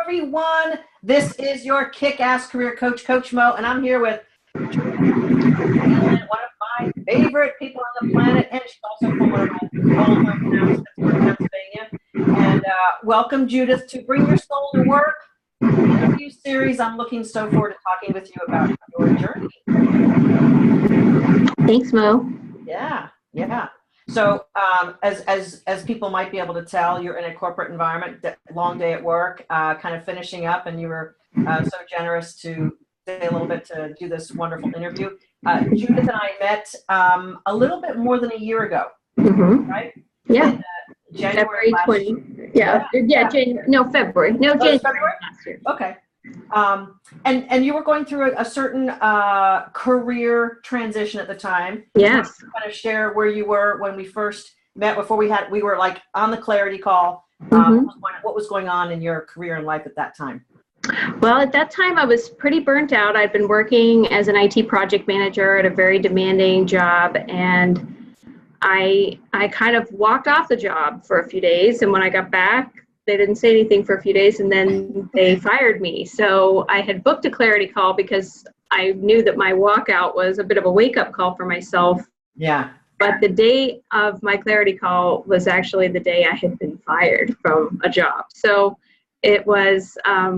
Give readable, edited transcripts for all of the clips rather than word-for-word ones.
everyone. This is your kick-ass career coach, Coach Mo, and I'm here with one of my favorite people on the planet, and she's also from one of my old hometowns, Pittsburgh, Pennsylvania. And welcome, Judith, to Bring Your Soul to Work interview series. I'm looking so forward to talking with you about your journey. Thanks, Mo. Yeah. So as people might be able to tell, you're in a corporate environment, long day at work, kind of finishing up, and you were so generous to stay a little bit to do this wonderful interview. Judith and I met a little bit more than a year ago, right? Yeah. In, January 20. January. No, February. No, January last year. Okay. And you were going through a certain career transition at the time. Yes. Kind of share where you were when we first met, before we were like on the clarity call. What was going on in your career and life at that time? Well, at that time I was pretty burnt out. I'd been working as an IT project manager at a very demanding job, and I kind of walked off the job for a few days, and when I got back, they didn't say anything for a few days, and then they fired me. So I had booked a clarity call because I knew that my walkout was a bit of a wake-up call for myself. Yeah. But the day of my clarity call was actually the day I had been fired from a job. So it was a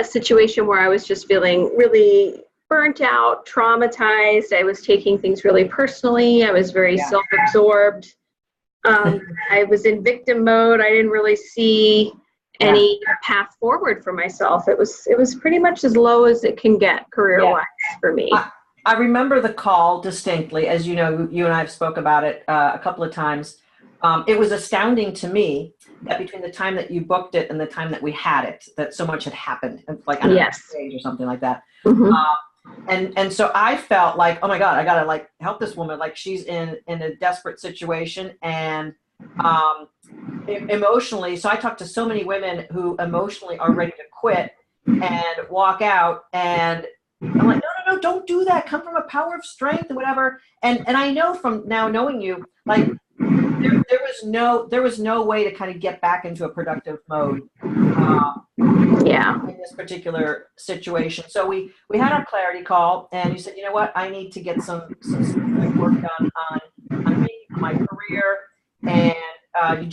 situation where I was just feeling really burnt out, traumatized. I was taking things really personally. I was very self-absorbed. I was in victim mode. I didn't really see any path forward for myself. It was pretty much as low as it can get career-wise for me. I remember the call distinctly. As you know, you and I have spoke about it a couple of times. It was astounding to me that between the time that you booked it and the time that we had it, that so much had happened, like on a stage or something like that. And so I felt like, oh my God, I gotta like help this woman. Like she's in a desperate situation, and emotionally. So I talked to so many women who emotionally are ready to quit and walk out, and I'm like, no, don't do that. Come from a power of strength and whatever. And I know from now knowing you, like there was no way to kind of get back into a productive mode. In this particular situation. So we had our clarity call, and you said, you know what, I need to get some work done on me, my career, and you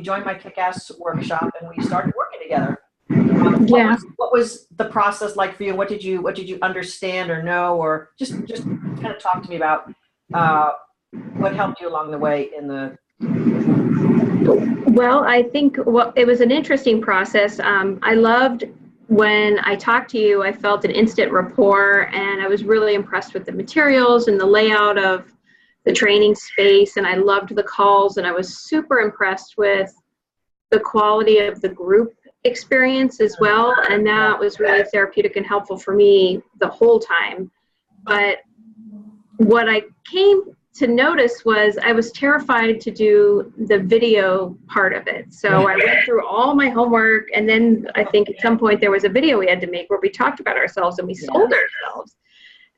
joined my kick-ass workshop, and we started working together. What was the process like for you? What did you understand or know, or just kind of talk to me about what helped you along the way in the. Well, I think it was an interesting process. I loved when I talked to you. I felt an instant rapport, and I was really impressed with the materials and the layout of the training space, and I loved the calls, and I was super impressed with the quality of the group experience as well, and that was really therapeutic and helpful for me the whole time. But what I came to notice was I was terrified to do the video part of it. So I went through all my homework, and then I think at some point there was a video we had to make where we talked about ourselves and we sold ourselves.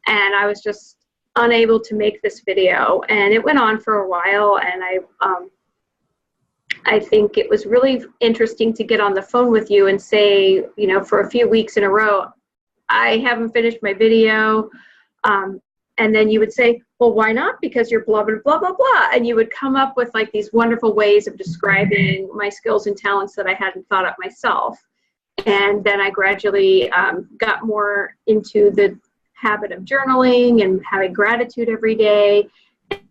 And I was just unable to make this video, and it went on for a while, and I think it was really interesting to get on the phone with you and say, you know, for a few weeks in a row, I haven't finished my video. And then you would say, well, why not? Because you're blah, blah, blah, blah, blah. And you would come up with like these wonderful ways of describing my skills and talents that I hadn't thought of myself. And then I gradually got more into the habit of journaling and having gratitude every day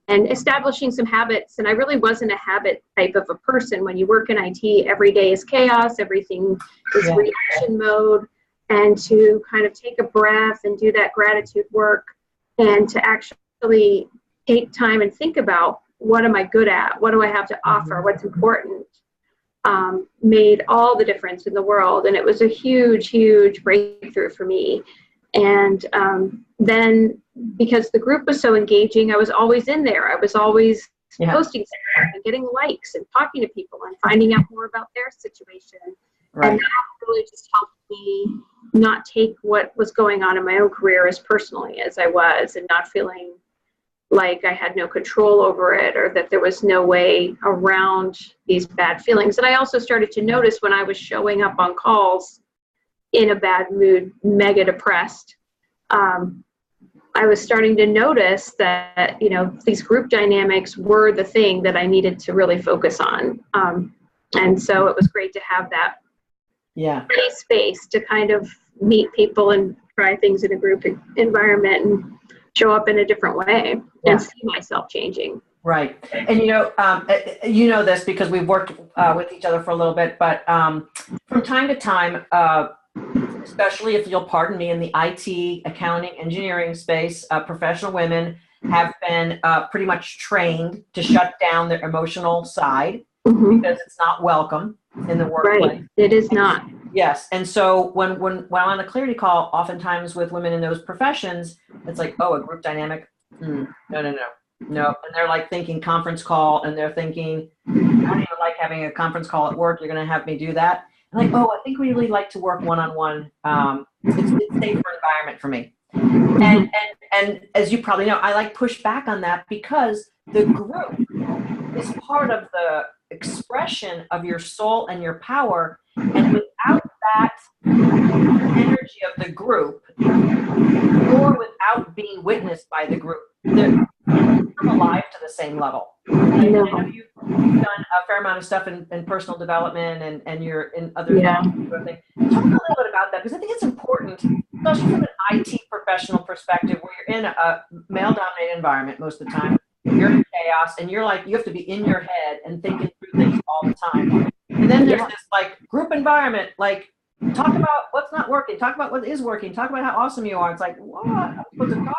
and establishing some habits. And I really wasn't a habit type of a person. When you work in IT, every day is chaos. Everything is reaction mode. And to kind of take a breath and do that gratitude work, and to actually take time and think about, what am I good at? What do I have to offer? What's important? Made all the difference in the world. And it was a huge, huge breakthrough for me. And then because the group was so engaging, I was always in there. I was always posting stuff and getting likes and talking to people and finding out more about their situation. Right. And that really just helped me not take what was going on in my own career as personally as I was, and not feeling like I had no control over it, or that there was no way around these bad feelings. And I also started to notice when I was showing up on calls in a bad mood, mega depressed, I was starting to notice that, these group dynamics were the thing that I needed to really focus on. And so it was great to have that space to kind of meet people and try things in a group environment and show up in a different way and see myself changing. Right. And, you know this because we've worked with each other for a little bit, but from time to time, especially if you'll pardon me, in the IT, accounting, engineering space, professional women have been pretty much trained to shut down their emotional side because it's not welcome in the workplace. Right. It is not. Yes. And so when I'm on a clarity call, oftentimes with women in those professions, it's like, oh, a group dynamic. No. And they're like thinking conference call, and they're thinking, I don't even like having a conference call at work. You're going to have me do that. I'm like, oh, I think we really like to work one-on-one. It's a safer environment for me. And as you probably know, I like push back on that because the group is part of the expression of your soul and your power. And without that energy of the group, or without being witnessed by the group, they're come alive to the same level. I know you've done a fair amount of stuff in personal development and you're in other things. Talk a little bit about that, because I think it's important, especially from an IT professional perspective, where you're in a male-dominated environment most of the time. You're in chaos, and you're like, you have to be in your head and thinking through things all the time. And then there's this like group environment, like talk about what's not working, talk about what is working, talk about how awesome you are. It's like, what? I'm supposed to talk?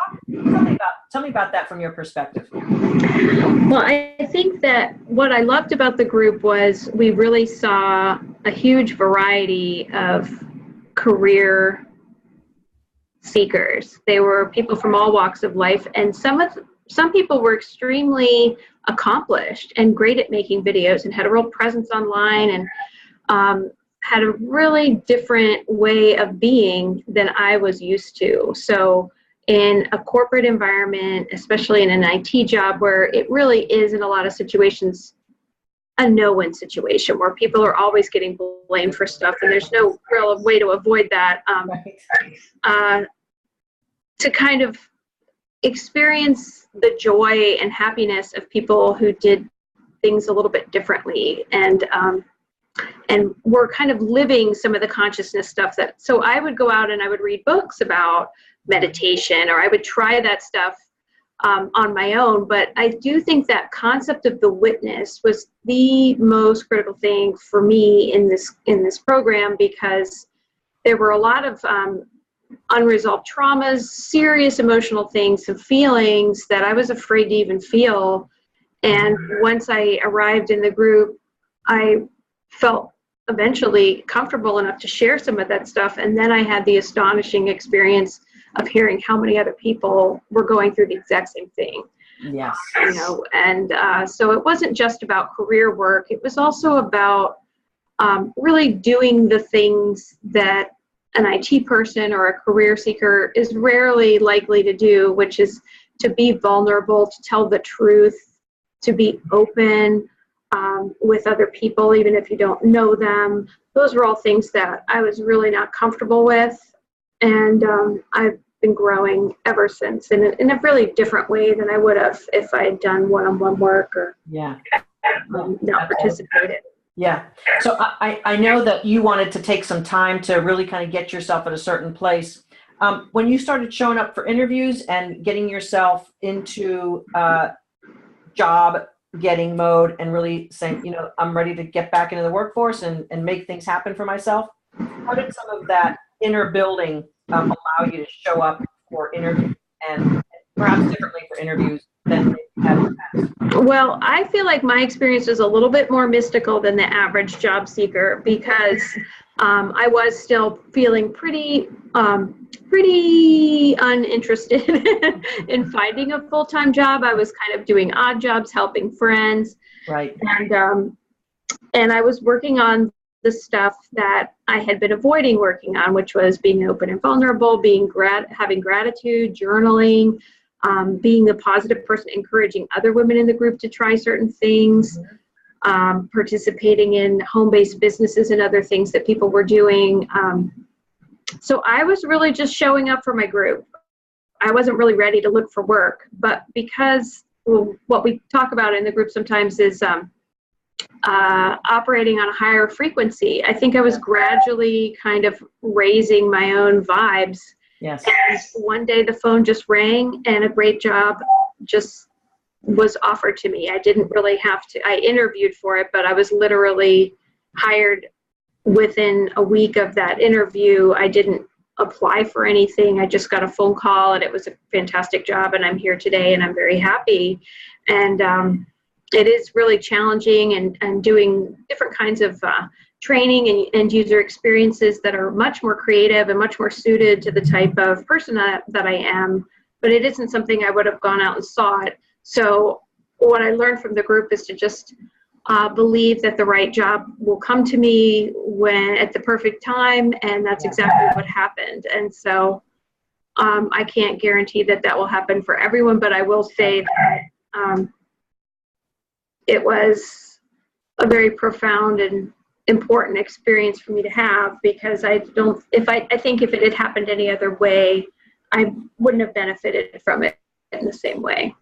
Tell me about that from your perspective. Well, I think that what I loved about the group was we really saw a huge variety of career seekers. They were people from all walks of life, and some people were extremely accomplished and great at making videos and had a real presence online and had a really different way of being than I was used to. So in a corporate environment, especially in an IT job where it really is in a lot of situations a no-win situation where people are always getting blamed for stuff and there's no real way to avoid that, to kind of experience the joy and happiness of people who did things a little bit differently and we're kind of living some of the consciousness stuff so I would go out and I would read books about meditation, or I would try that stuff on my own. But I do think that concept of the witness was the most critical thing for me in this program, because there were a lot of unresolved traumas, serious emotional things and feelings that I was afraid to even feel. And once I arrived in the group, I felt eventually comfortable enough to share some of that stuff. And then I had the astonishing experience of hearing how many other people were going through the exact same thing. Yes. And so it wasn't just about career work. It was also about really doing the things that an IT person or a career seeker is rarely likely to do, which is to be vulnerable, to tell the truth, to be open with other people, even if you don't know them. Those were all things that I was really not comfortable with. And I've been growing ever since in a really different way than I would have if I had done one-on-one work or not participated. Yeah. So I know that you wanted to take some time to really kind of get yourself at a certain place. When you started showing up for interviews and getting yourself into job getting mode and really saying, I'm ready to get back into the workforce and make things happen for myself, how did some of that inner building allow you to show up for interviews and perhaps differently for interviews than you had in the past? Well, I feel like my experience was a little bit more mystical than the average job seeker, because I was still feeling pretty uninterested in finding a full-time job. I was kind of doing odd jobs, helping friends. Right. And I was working on the stuff that I had been avoiding working on, which was being open and vulnerable, having gratitude, journaling, being a positive person, encouraging other women in the group to try certain things, participating in home-based businesses and other things that people were doing. So I was really just showing up for my group. I wasn't really ready to look for work, but because what we talk about in the group sometimes is operating on a higher frequency, I think I was gradually kind of raising my own vibes. Yes. And one day the phone just rang and a great job just was offered to me. I didn't really have to, I interviewed for it, but I was literally hired within a week of that interview. I didn't apply for anything. I just got a phone call and it was a fantastic job, and I'm here today and I'm very happy. And it is really challenging, and doing different kinds of training and user experiences that are much more creative and much more suited to the type of person that I am, but it isn't something I would have gone out and sought. So what I learned from the group is to just believe that the right job will come to me when at the perfect time, and that's exactly what happened. And so I can't guarantee that will happen for everyone, but I will say that it was a very profound and important experience for me to have, because I think if it had happened any other way, I wouldn't have benefited from it in the same way.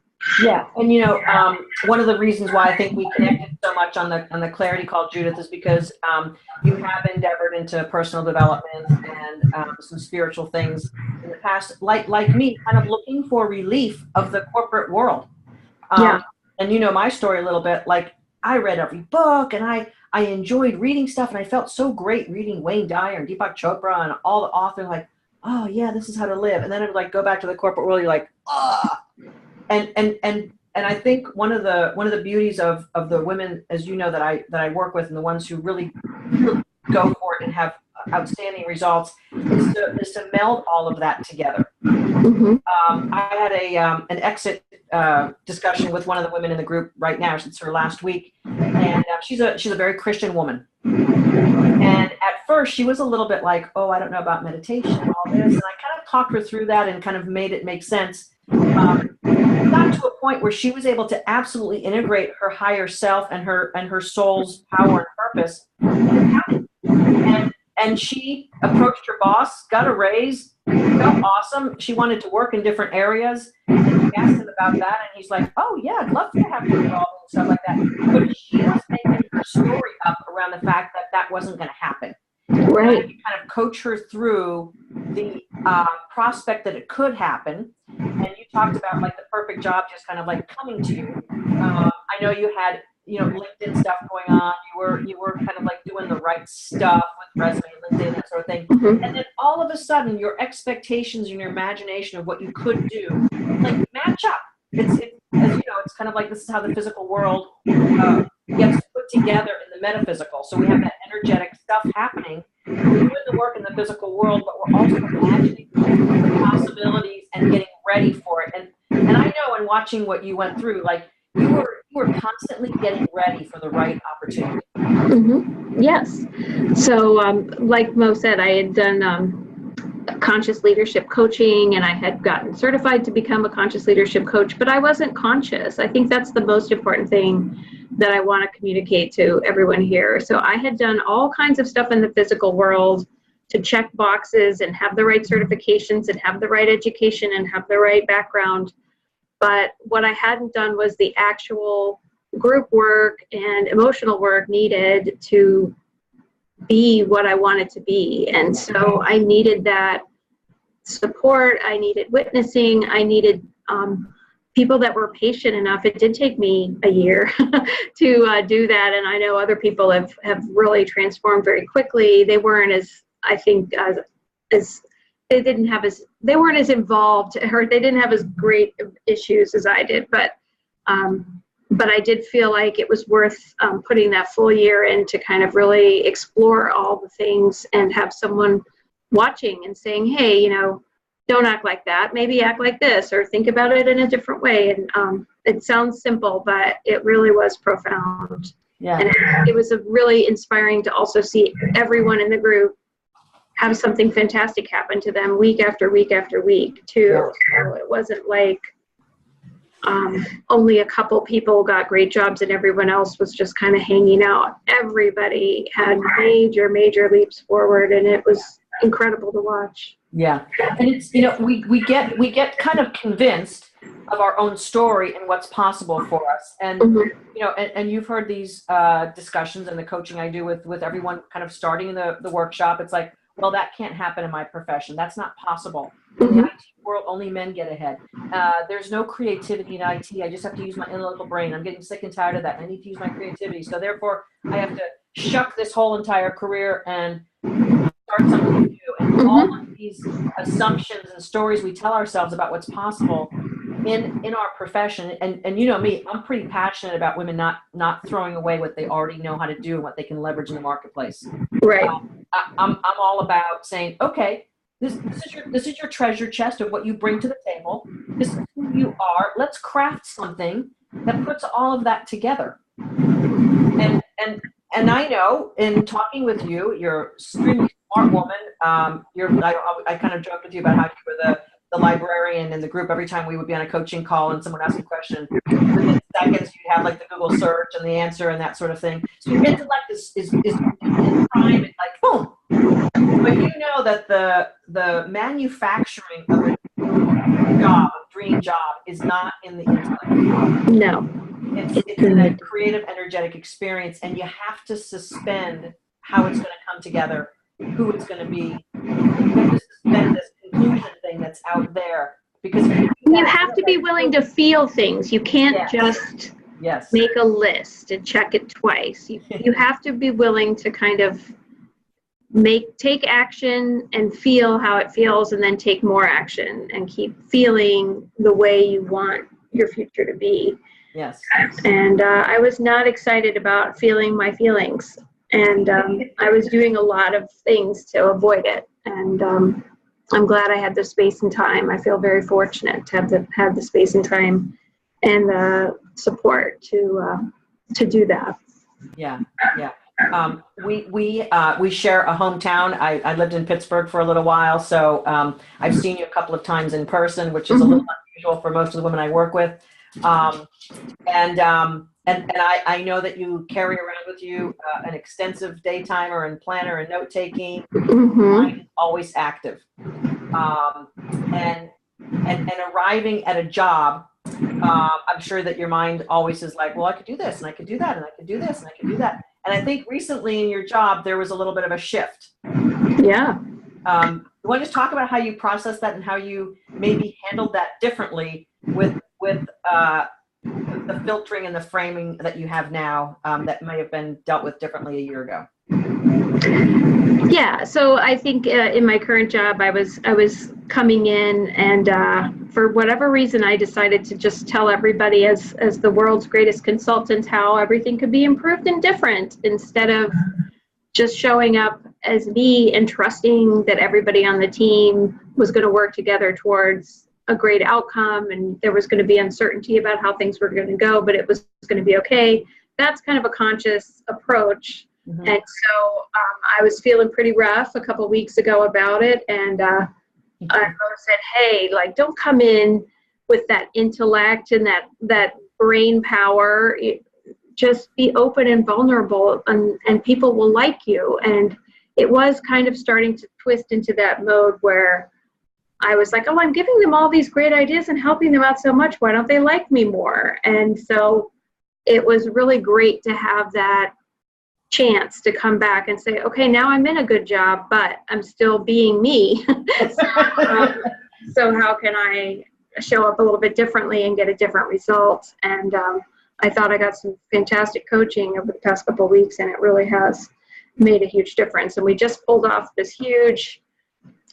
Yeah, and one of the reasons why I think we connected so much on the Clarity Call, Judith, is because you have endeavored into personal development and some spiritual things in the past, like me, kind of looking for relief of the corporate world. And my story a little bit. Like, I read every book, and I enjoyed reading stuff, and I felt so great reading Wayne Dyer and Deepak Chopra and all the authors. Like, oh yeah, this is how to live. And then it would like go back to the corporate world. You're like, ah. And I think one of the beauties of the women, as you know, that I work with, and the ones who really go for it and have outstanding results, is to meld all of that together. Mm-hmm. I had an exit discussion with one of the women in the group right now. It's her last week, and she's a very Christian woman. And at first, she was a little bit like, oh, I don't know about meditation and all this, and I kind of talked her through that and kind of made it make sense. Got to a point where she was able to absolutely integrate her higher self and her soul's power and purpose. And she approached her boss, got a raise, felt awesome. She wanted to work in different areas. And she asked him about that, and he's like, oh yeah, I'd love to have you involved and stuff like that. But she was making her story up around the fact that wasn't going to happen. Right. And kind of coach her through the prospect that it could happen. And you talked about like the perfect job just kind of like coming to you. I know you had LinkedIn stuff going on. You were kind of like doing the right stuff with resume, LinkedIn, that sort of thing. Mm-hmm. And then all of a sudden, your expectations and your imagination of what you could do like match up. It's as you know, it's kind of like this is how the physical world gets put together in the metaphysical. So we have that energetic stuff happening. We're doing the work in the physical world, but we're also imagining the possibilities and getting ready for it. And I know in watching what you went through, like you were constantly getting ready for the right opportunity. Mm-hmm. Yes. So like Mo said, I had done conscious leadership coaching, and I had gotten certified to become a conscious leadership coach, but I wasn't conscious. I think that's the most important thing that I want to communicate to everyone here. So I had done all kinds of stuff in the physical world to check boxes and have the right certifications and have the right education and have the right background. But what I hadn't done was the actual group work and emotional work needed to be what I wanted to be. And so I needed that support. I needed witnessing. I needed people that were patient enough. It did take me a year to do that. And I know other people have really transformed very quickly. They weren't as, I think, as they weren't as involved, or they didn't have as great issues as I did. But I did feel like it was worth putting that full year in to kind of really explore all the things and have someone watching and saying, hey, don't act like that. Maybe act like this, or think about it in a different way. And it sounds simple, but it really was profound. Yeah. And it was really inspiring to also see everyone in the group have something fantastic happen to them week after week after week too. So it wasn't like Only a couple people got great jobs and everyone else was just kind of hanging out. Everybody had major leaps forward, and it was incredible to watch. Yeah. And it's, we get kind of convinced of our own story and what's possible for us. And, and you've heard these discussions and the coaching I do with everyone kind of starting the workshop. It's like, well, that can't happen in my profession. That's not possible. In the IT world, only men get ahead. There's no creativity in IT. I just have to use my analytical brain. I'm getting sick and tired of that. I need to use my creativity. So therefore, I have to shuck this whole entire career and start something new. And all of these assumptions and stories we tell ourselves about what's possible in our profession. And you know me, I'm pretty passionate about women not throwing away what they already know how to do and what they can leverage in the marketplace. Right. I'm all about saying, okay, this is your treasure chest of what you bring to the table. This is who you are. Let's craft something that puts all of that together. And I know in talking with you, you're an extremely smart woman. I kind of joked with you about how you were the librarian in the group. Every time we would be on a coaching call and someone asked a question, within seconds you'd have like the Google search and the answer and that sort of thing. So your intellect is in prime and like boom. But you know that the manufacturing of a dream job is not in the intellect. No. It's in a creative, energetic experience, and you have to suspend how it's going to come together, who it's going to be. You have to suspend this conclusion thing that's out there, because you have to be willing to feel things. You can't just make a list and check it twice. You have to be willing to kind of take action and feel how it feels, and then take more action and keep feeling the way you want your future to be. Yes. And I was not excited about feeling my feelings, and I was doing a lot of things to avoid it. And I'm glad I had the space and time. I feel very fortunate to have the space and time and the support to do that. Yeah. We share a hometown. I lived in Pittsburgh for a little while, so I've seen you a couple of times in person, which is a little unusual for most of the women I work with. And I know that you carry around with you an extensive day timer and planner and note taking. Mind always active. And arriving at a job, I'm sure that your mind always is like, well, I could do this and I could do that and I could do this and I could do that. And I think recently in your job there was a little bit of a shift. Yeah. You want to just talk about how you processed that and how you maybe handled that differently with the filtering and the framing that you have now, that may have been dealt with differently a year ago? Yeah, so I think in my current job, I was coming in, and for whatever reason, I decided to just tell everybody as the world's greatest consultant how everything could be improved and different, instead of just showing up as me and trusting that everybody on the team was going to work together towards a great outcome, and there was going to be uncertainty about how things were going to go, but it was going to be okay. That's kind of a conscious approach. And so I was feeling pretty rough a couple of weeks ago about it, and I said, hey, like, don't come in with that intellect and that brain power. Just be open and vulnerable, and people will like you. And it was kind of starting to twist into that mode where I was like, oh, I'm giving them all these great ideas and helping them out so much. Why don't they like me more? And so it was really great to have that chance to come back and say, okay, now I'm in a good job, but I'm still being me. So how can I show up a little bit differently and get a different result? And I thought I got some fantastic coaching over the past couple of weeks, and it really has made a huge difference. And we just pulled off this huge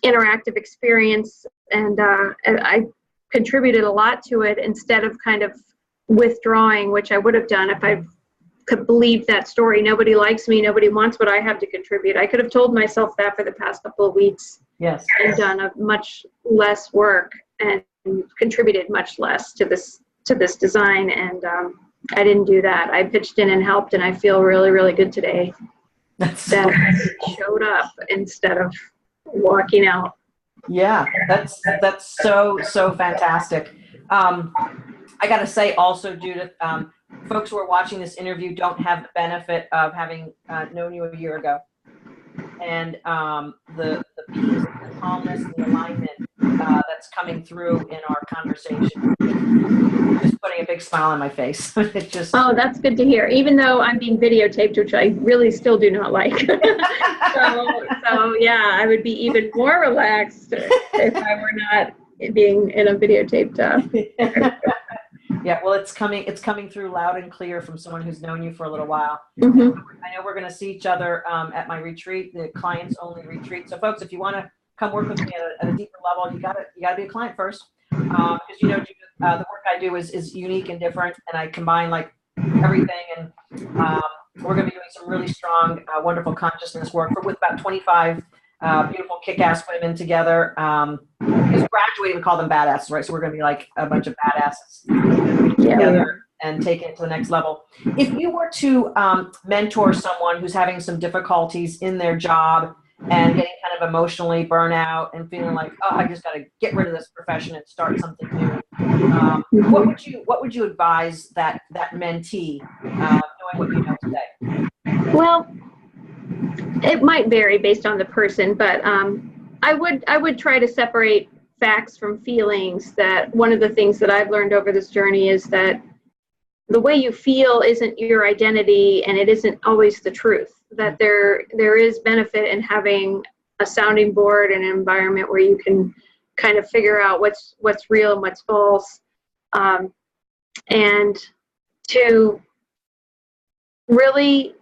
interactive experience, and I contributed a lot to it instead of kind of withdrawing, which I would have done if I could believe that story. Nobody likes me. Nobody wants what I have to contribute. I could have told myself that for the past couple of weeks. Yes. And done a much less work and contributed much less to this design. And I didn't do that. I pitched in and helped, and I feel really, really good today that showed up instead of walking out. Yeah, that's so fantastic. I got to say also, Judith, folks who are watching this interview don't have the benefit of having known you a year ago. And the peace, the calmness, and the alignment that's coming through in our conversation, just putting a big smile on my face. It just. Oh, that's good to hear. Even though I'm being videotaped, which I really still do not like. so yeah, I would be even more relaxed if I were not being in a videotaped. Yeah, well, it's coming through loud and clear from someone who's known you for a little while. Mm-hmm. I know we're going to see each other at my retreat, the clients only retreat. So folks, if you want to come work with me at a deeper level, you gotta be a client first. Because Judith, the work I do is unique and different, and I combine like everything. And we're going to be doing some really strong, wonderful consciousness work with about 25 beautiful kick-ass women together. Because graduating, we call them badasses, right? So we're going to be like a bunch of badasses together and take it to the next level. If you were to mentor someone who's having some difficulties in their job and getting kind of emotionally burnout and feeling like, oh, I just got to get rid of this profession and start something new, what would you advise that mentee, knowing what you know today? Well, it might vary based on the person, but I would try to separate facts from feelings. That one of the things that I've learned over this journey is that the way you feel isn't your identity, and it isn't always the truth. That there is benefit in having a sounding board and an environment where you can kind of figure out what's real and what's false, and to really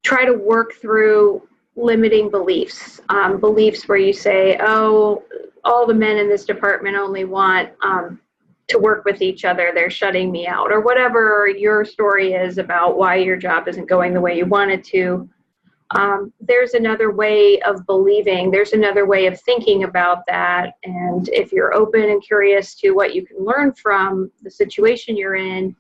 try to work through limiting beliefs, beliefs where you say, oh, all the men in this department only want to work with each other, they're shutting me out, or whatever your story is about why your job isn't going the way you want it to. There's another way of believing, there's another way of thinking about that, and if you're open and curious to what you can learn from the situation you're in,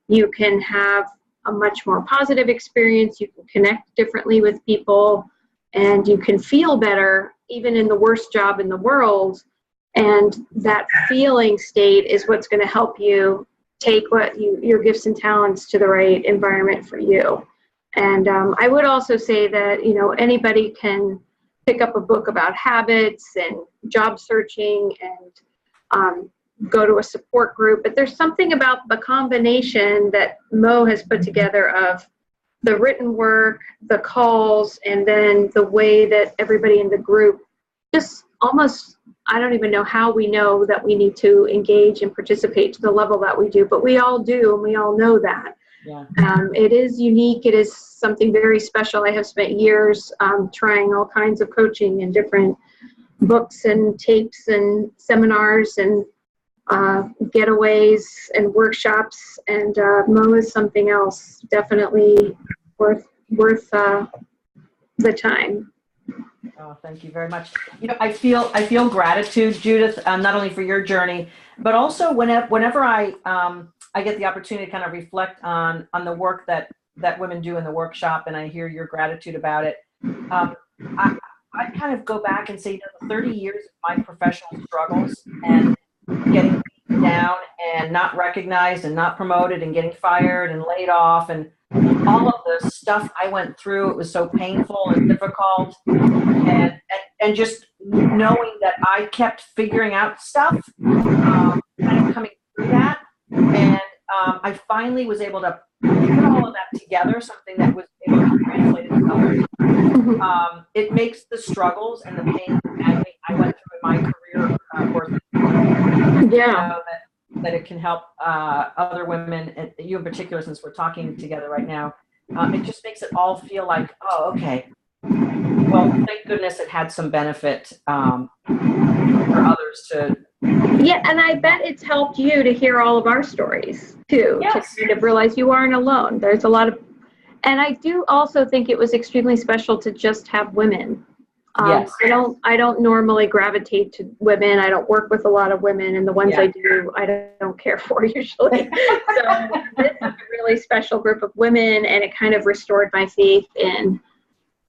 you can have a much more positive experience, you can connect differently with people, and you can feel better even in the worst job in the world. And that feeling state is what's going to help you take your gifts and talents to the right environment for you. And I would also say that, anybody can pick up a book about habits and job searching and go to a support group, but there's something about the combination that Mo has put together of the written work, the calls, and then the way that everybody in the group just almost, I don't even know how we know that we need to engage and participate to the level that we do, but we all do, and we all know that. Yeah. It is unique. It is something very special. I have spent years trying all kinds of coaching and different books and tapes and seminars and getaways and workshops, and Mo is something else, definitely worth the time. Oh, thank you very much. I feel gratitude, Judith, not only for your journey, but also whenever I get the opportunity to kind of reflect on the work that women do in the workshop, and I hear your gratitude about it. I kind of go back and say, the 30 years of my professional struggles and getting beaten down and not recognized and not promoted and getting fired and laid off and all of the stuff I went through, it was so painful and difficult, and just knowing that I kept figuring out stuff, kind of coming through that, and I finally was able to put all of that together, something that was able to be translated to others. It makes the struggles and the pain and agony I went through in my career worth it. Yeah. That it can help other women, and you in particular, since we're talking together right now. It just makes it all feel like, oh, okay. Well, thank goodness it had some benefit for others to. Yeah, and I bet it's helped you to hear all of our stories too. Yes. To realize you aren't alone. There's a lot of, and I do also think it was extremely special to just have women. Yes. I don't normally gravitate to women. I don't work with a lot of women, and the ones I do, I don't care for usually. So this is a really special group of women, and it kind of restored my faith in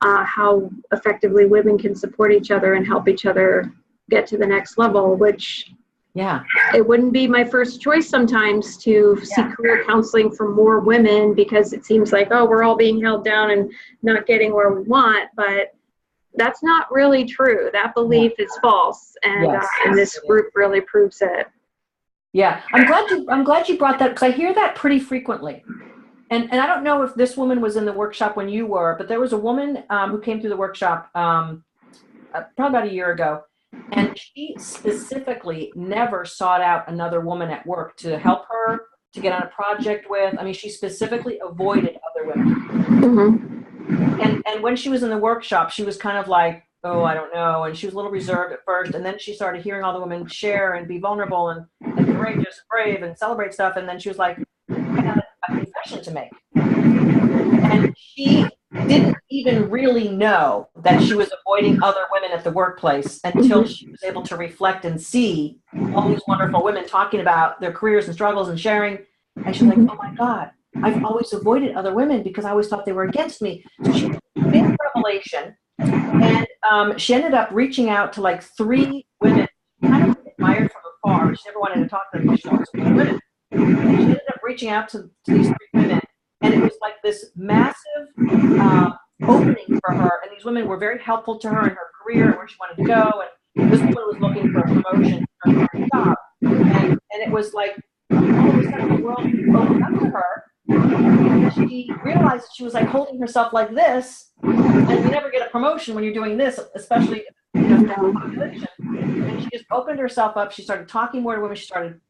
how effectively women can support each other and help each other get to the next level, which Yeah. It wouldn't be my first choice sometimes to seek career counseling for more women, because it seems like, oh, we're all being held down and not getting where we want. But that's not really true. That belief is false. And, Yes. and this group really proves it. Yeah. I'm glad you brought that, because I hear that pretty frequently. And I don't know if this woman was in the workshop when you were, but there was a woman who came through the workshop probably about a year ago. And she specifically never sought out another woman at work to help her, to get on a project with. I mean, she specifically avoided other women. Mm-hmm. And when she was in the workshop, she was kind of like, oh, I don't know. And she was a little reserved at first. And then she started hearing all the women share and be vulnerable and courageous, brave, and celebrate stuff. And then she was like, I got a confession to make. And she didn't even really know that she was avoiding other women at the workplace until she was able to reflect and see all these wonderful women talking about their careers and struggles and sharing. And she's like, oh my God, I've always avoided other women because I always thought they were against me. So she had a big revelation. And she ended up reaching out to like 3 women she kind of admired from afar, but she never wanted to talk to them because she was women. And she ended up reaching out to these 3 women. And it was like this massive opening for her. And these women were very helpful to her in her career and where she wanted to go. And this woman was looking for a promotion for her job. And it was like, all of a sudden the world opened up to her. And she realized that she was like holding herself like this. And you never get a promotion when you're doing this, especially in the population. And she just opened herself up. She started talking more to women. She started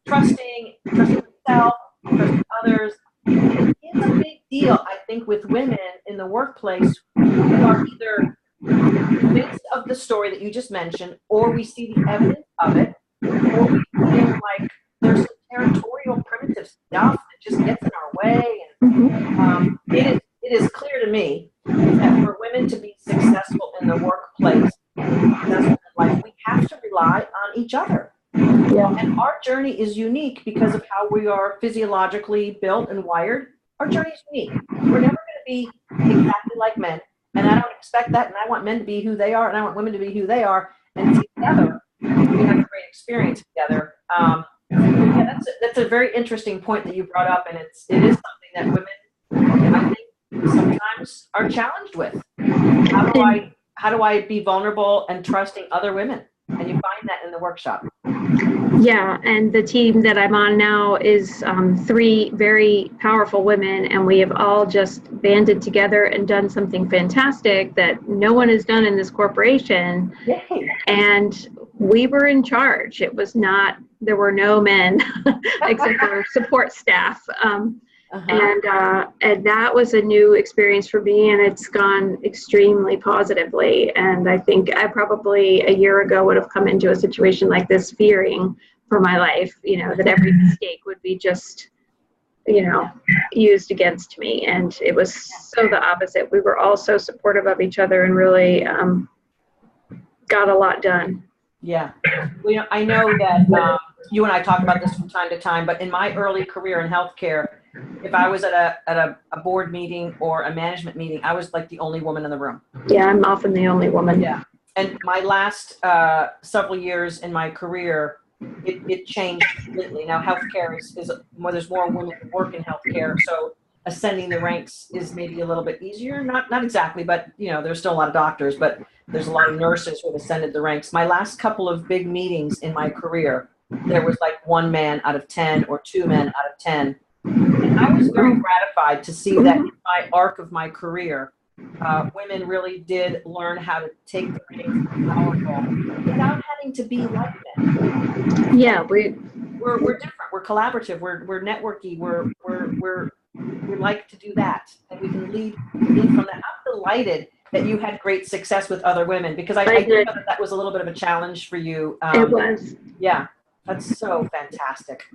trusting herself, trusting others. It's a big deal, I think, with women in the workplace who are either convinced of the story that you just mentioned, or we see the evidence of it, or we feel like there's some territorial, primitive stuff that just gets in our way. And it is clear to me that for women to be successful in the workplace, successful in life, we have to rely on each other. Yeah. And our journey is unique because of how we are physiologically built and wired. Our journey is unique. We're never going to be exactly like men. And I don't expect that. And I want men to be who they are. And I want women to be who they are. And together, we have a great experience together. Yeah, that's a very interesting point that you brought up. And it is something that women, I think, sometimes are challenged with. How do I be vulnerable and trusting other women? And you find that in the workshop. Yeah, and the team that I'm on now is 3 very powerful women, and we have all just banded together and done something fantastic that no one has done in this corporation. Yay. And we were in charge. It was not, there were no men except for support staff. And that was a new experience for me, and it's gone extremely positively. And I think I probably a year ago would have come into a situation like this fearing for my life, that every mistake would be just, used against me. And it was so the opposite. We were all so supportive of each other and really got a lot done. Yeah. Well, I know that you and I talk about this from time to time, but in my early career in healthcare, if I was at a board meeting or a management meeting, I was like the only woman in the room. Yeah, I'm often the only woman. Yeah. And my last several years in my career, it changed completely. Now healthcare is more, there's more women who work in healthcare. So ascending the ranks is maybe a little bit easier. Not exactly, but there's still a lot of doctors, but there's a lot of nurses who have ascended the ranks. My last couple of big meetings in my career, there was like 1 man out of 10 or 2 men out of 10. And I was very gratified to see that in my arc of my career, women really did learn how to take the reins without having to be like men. Yeah, we're different. We're collaborative. We're networky. We like to do that, and we can lead from that. I'm delighted that you had great success with other women, because I think that was a little bit of a challenge for you. It was. Yeah. That's so fantastic.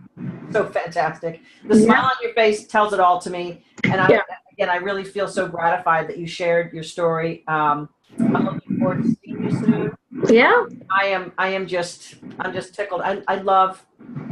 So fantastic. The smile on your face tells it all to me. And I really feel so gratified that you shared your story. I'm looking forward to seeing you soon. Yeah. I'm just tickled. I love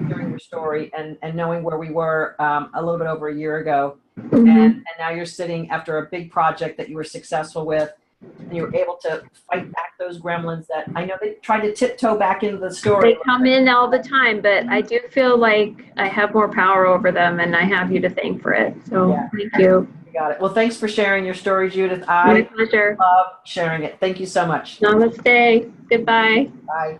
hearing your story and knowing where we were a little bit over a year ago. Mm-hmm. And now you're sitting after a big project that you were successful with, and you were able to fight back those gremlins that I know they try to tiptoe back into the story. They come in all the time, but I do feel like I have more power over them, and I have you to thank for it. So Yeah. thank you. You got it. Well, thanks for sharing your story, Judith. My I pleasure. love sharing it. Thank you so much. Namaste. Goodbye. Bye.